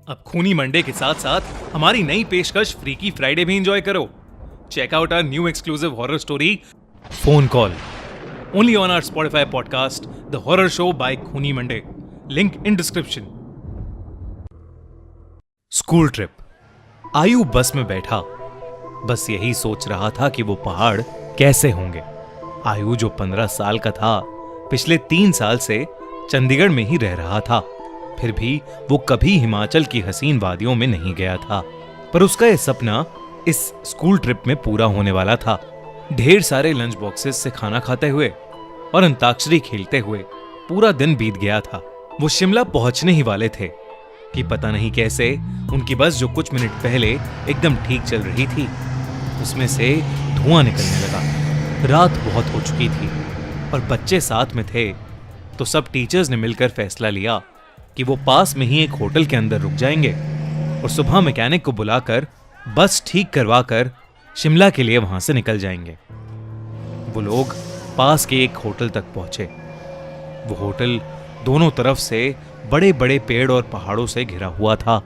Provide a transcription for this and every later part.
अब खूनी मंडे के साथ साथ हमारी नई पेशकश फ्रीकी फ्राइडे भी एंजॉय करो। Check out our new exclusive horror story phone call only on our Spotify podcast the horror show by Khooni Monday. Link in description. School trip. Aayu bus में बैठा बस यही सोच रहा था कि वो पहाड़ कैसे होंगे। आयु जो 15 साल का था, पिछले 3 साल से चंडीगढ़ में ही रह रहा था। फिर भी वो कभी हिमाचल की हसीन वादियों में नहीं गया था। पर उसका यह सपना इस स्कूल ट्रिप में पूरा होने वाला था। ढेर सारे लंच बॉक्सेस से खाना खाते हुए और अंताक्षरी खेलते हुए पूरा दिन बीत गया था। वो शिमला पहुंचने ही वाले थे कि पता नहीं कैसे उनकी बस जो कुछ मिनट पहले एकदम ठीक चल रही थी, उसमें से धुआं निकलने लगा। रात बहुत हो चुकी थी और बच्चे साथ में थे, तो सब टीचर्स ने मिलकर फैसला लिया कि वो पास में ही एक होटल के अंदर रुक जाएंगे और सुबह मैकेनिक को बुलाकर बस ठीक करवाकर शिमला के लिए वहां से निकल जाएंगे। वो लोग पास के एक होटल तक पहुंचे। वो होटल दोनों तरफ से बड़े बड़े पेड़ और पहाड़ों से घिरा हुआ था।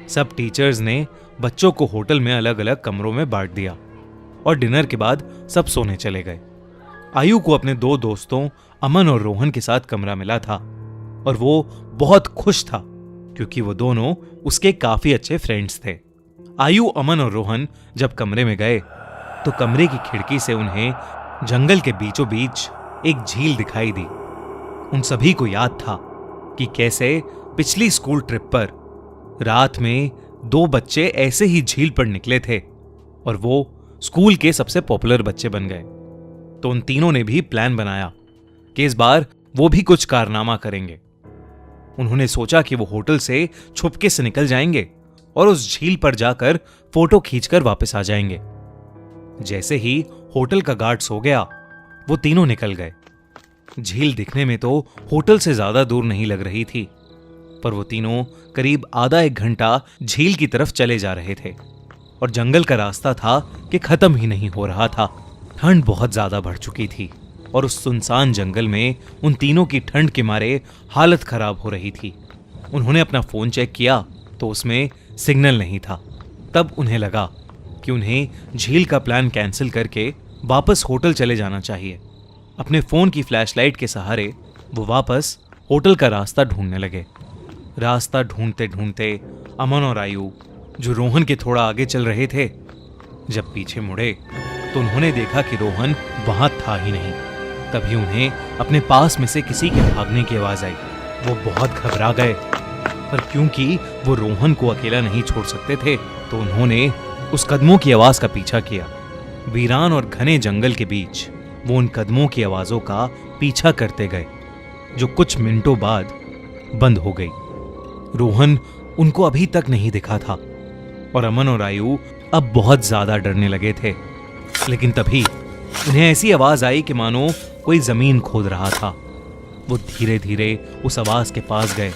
सब टीचर्स ने बच्चों को होटल में अलग अलग कमरों में बांट दिया और डिनर के बाद सब सोने चले गए। आयु को अपने 2 दोस्तों अमन और रोहन के साथ कमरा मिला था और वो बहुत खुश था क्योंकि वो दोनों उसके काफी अच्छे फ्रेंड्स थे। आयु, अमन और रोहन जब कमरे में गए तो कमरे की खिड़की से उन्हें जंगल के बीचों बीच एक झील दिखाई दी। उन सभी को याद था कि कैसे पिछली स्कूल ट्रिप पर रात में 2 बच्चे ऐसे ही झील पर निकले थे और वो स्कूल के सबसे पॉपुलर बच्चे बन गए। तो उन तीनों ने भी प्लान बनाया कि इस बार वो भी कुछ कारनामा करेंगे। उन्होंने सोचा कि वो होटल से छुपके से निकल जाएंगे और उस झील पर जाकर फोटो खींचकर वापस आ जाएंगे। जैसे ही होटल का गार्ड सो गया, वो तीनों निकल गए। झील दिखने में तो होटल से ज्यादा दूर नहीं लग रही थी, पर वो तीनों करीब आधा 1 घंटा झील की तरफ चले जा रहे थे और जंगल का रास्ता था कि खत्म ही नहीं हो रहा था। ठंड बहुत ज्यादा बढ़ चुकी थी और उस सुनसान जंगल में उन तीनों की ठंड के मारे हालत खराब हो रही थी। उन्होंने अपना फोन चेक किया तो उसमें सिग्नल नहीं था। तब उन्हें लगा कि उन्हें झील का प्लान कैंसिल करके वापस होटल चले जाना चाहिए। अपने फोन की फ्लैशलाइट के सहारे वो वापस होटल का रास्ता ढूंढने लगे। रास्ता ढूंढते ढूंढते अमन और आयु, जो रोहन के थोड़ा आगे चल रहे थे, जब पीछे मुड़े तो उन्होंने देखा कि रोहन वहां था ही नहीं। तभी उन्हें अपने पास में से किसी के भागने की आवाज आई। वो बहुत घबरा गए, पर क्योंकि वो रोहन को अकेला नहीं छोड़ सकते थे तो उन्होंने उस कदमों की आवाज का पीछा किया। वीरान और घने जंगल के बीच वो उन कदमों की आवाजों का पीछा करते गए, जो कुछ मिनटों बाद बंद हो गई। रोहन उनको अभी तक नहीं दिखा था और अमन और आयु अब बहुत ज्यादा डरने लगे थे। लेकिन तभी उन्हें ऐसी आवाज आई कि मानो कोई जमीन खोद रहा था। वो धीरे धीरे उस आवाज के पास गए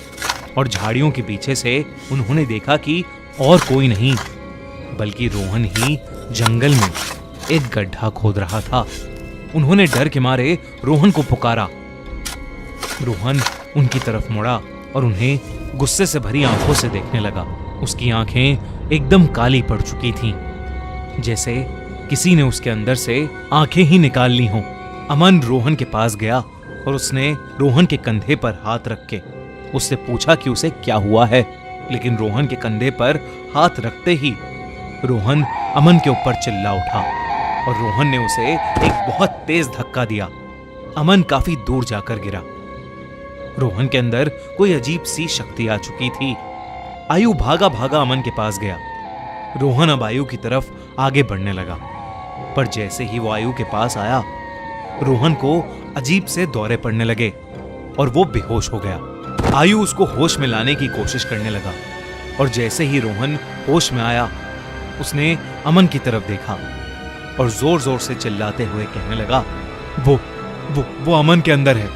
और झाड़ियों के पीछे से उन्होंने देखा कि और कोई नहीं बल्कि रोहन ही जंगल में एक गड्ढा खोद रहा था। उन्होंने डर के मारे रोहन को पुकारा। रोहन उनकी तरफ मुड़ा और उन्हें गुस्से से भरी आंखों से देखने लगा। उसकी आंखें एकदम काली पड़ चुकी थीं, जैसे किसी ने उसके अंदर से आंखें ही निकाल ली हों। अमन रोहन के पास गया और उसने रोहन के कंधे पर हाथ रख के उससे पूछा कि उसे क्या हुआ है। लेकिन रोहन के कंधे पर हाथ रखते ही रोहन अमन के ऊपर चिल्ला उठा और रोहन ने उसे एक बहुत तेज धक्का दिया। अमन काफी दूर जाकर गिरा। रोहन के अंदर कोई अजीब सी शक्ति आ चुकी थी। आयु भागा भागा अमन के पास गया। रोहन अब आयु की तरफ आगे बढ़ने लगा, पर जैसे ही वो आयु के पास आया, रोहन को अजीब से दौरे पड़ने लगे और वो बेहोश हो गया। आयु उसको होश में लाने की कोशिश करने लगा और जैसे ही रोहन होश में आया, उसने अमन की तरफ देखा और जोर जोर से चिल्लाते हुए कहने लगा, वो अमन के अंदर है।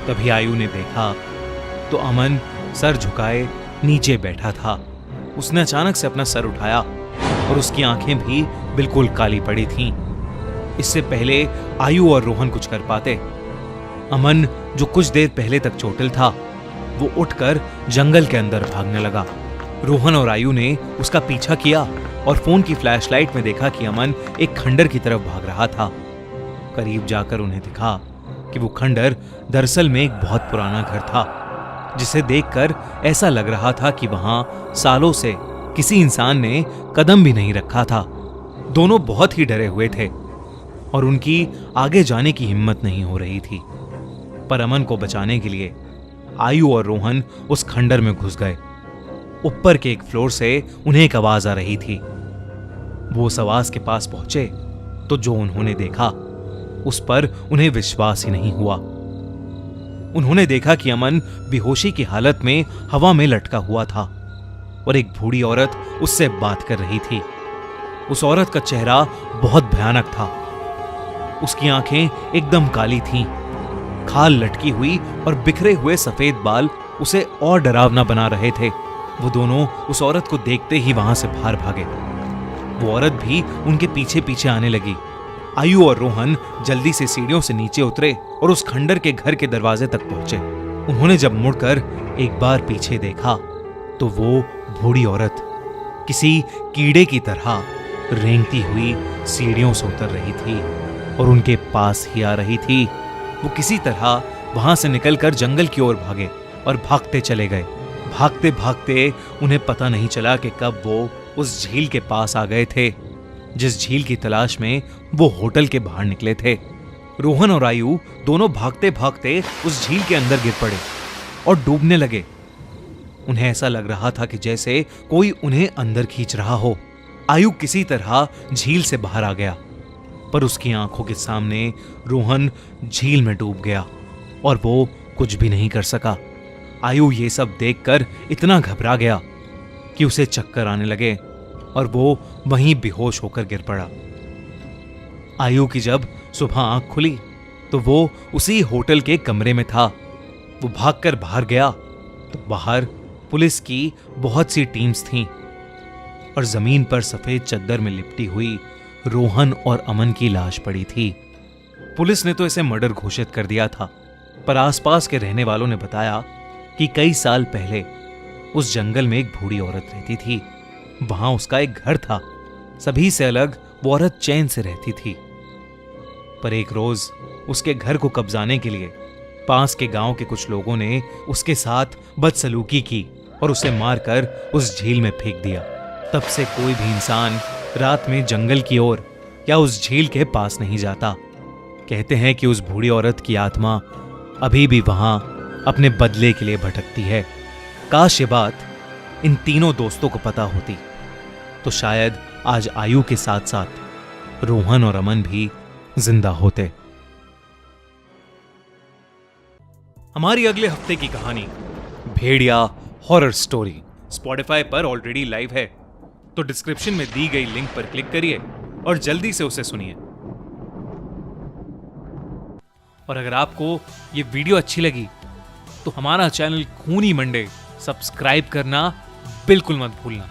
तभी आयु ने देखा तो अमन सर झुकाए नीचे बैठा था। उसने अचानक से अपना सर उठाया और उसकी आंखें भी बिल्कुल काली पड़ी थीं। इससे पहले आयु और रोहन कुछ कर पाते, अमन जो कुछ देर पहले तक चोटिल था, वो उठकर जंगल के अंदर भागने लगा। रोहन और आयु ने उसका पीछा किया और फोन की फ्लैशलाइट में देखा कि अमन एक खंडर की तरफ भाग रहा था। करीब जाकर उन्हें दिखा कि वो खंडर दरअसल में एक बहुत पुराना घर था, जिसे देखकर ऐसा लग रहा था कि वहां सालों से किसी इंसान ने कदम भी नहीं रखा था। दोनों बहुत ही डरे हुए थे और उनकी आगे जाने की हिम्मत नहीं हो रही थी। पर अमन को बचाने के लिए आयु और रोहन उस खंडर में घुस गए। ऊपर के एक फ्लोर से उन्हें एक आवाज आ रही थी। वो उस आवाज के पास पहुंचे तो जो उन्होंने देखा उस पर उन्हें विश्वास ही नहीं हुआ। उन्होंने देखा कि अमन बेहोशी की हालत में हवा में लटका हुआ था और एक बूढ़ी औरत उससे बात कर रही थी। उस औरत का चेहरा बहुत भयानक था। उसकी आंखें एकदम काली थीं, खाल लटकी हुई और बिखरे हुए सफेद बाल उसे और डरावना बना रहे थे। वो दोनों उस औरत को देखते ही वहां से बाहर भागे। वो औरत भी उनके पीछे पीछे आने लगी। आयु और रोहन जल्दी से सीढ़ियों से नीचे उतरे और उस खंडर के घर के दरवाजे तक पहुंचे। उन्होंने जब मुड़कर एक बार पीछे देखा तो वो बूढ़ी औरत किसी कीड़े की तरह रेंगती हुई सीढ़ियों से उतर रही थी और उनके पास ही आ रही थी। वो किसी तरह वहां से निकलकर जंगल की ओर भागे और भागते चले गए। भागते भागते उन्हें पता नहीं चला कि कब वो उस झील के पास आ गए थे, जिस झील की तलाश में वो होटल के बाहर निकले थे। रोहन और आयु दोनों भागते भागते उस झील के अंदर गिर पड़े और डूबने लगे। उन्हें ऐसा लग रहा था कि जैसे कोई उन्हें अंदर खींच रहा हो। आयु किसी तरह झील से बाहर आ गया, पर उसकी आंखों के सामने रोहन झील में डूब गया और वो कुछ भी नहीं कर सका। आयु ये सब देखकर इतना घबरा गया कि उसे चक्कर आने लगे और वो वहीं बेहोश होकर गिर पड़ा। आयु की जब सुबह आंख खुली तो वो उसी होटल के कमरे में था। वो भागकर बाहर गया तो बाहर पुलिस की बहुत सी टीम्स थीं और जमीन पर सफेद चद्दर में लिपटी हुई रोहन और अमन की लाश पड़ी थी। पुलिस ने तो इसे मर्डर घोषित कर दिया था, पर आसपास के रहने वालों ने बताया कि कई साल पहले उस जंगल में एक बूढ़ी औरत रहती थी। वहां उसका एक घर था। सभी से अलग वो औरत चैन से रहती थी। पर एक रोज उसके घर को कब्जाने के लिए पास के गांव के कुछ लोगों ने उसके साथ बदसलूकी की और उसे मारकर उस झील में फेंक दिया। तब से कोई भी इंसान रात में जंगल की ओर या उस झील के पास नहीं जाता। कहते हैं कि उस बूढ़ी औरत की आत्मा अभी भी वहां अपने बदले के लिए भटकती है। काश ये बात इन तीनों दोस्तों को पता होती तो शायद आज आयु के साथ साथ रोहन और अमन भी जिंदा होते। हमारी अगले हफ्ते की कहानी भेड़िया हॉरर स्टोरी स्पॉटिफाई पर ऑलरेडी लाइव है, तो डिस्क्रिप्शन में दी गई लिंक पर क्लिक करिए और जल्दी से उसे सुनिए। और अगर आपको ये वीडियो अच्छी लगी तो हमारा चैनल खूनी मंडे सब्सक्राइब करना बिल्कुल मत भूलना।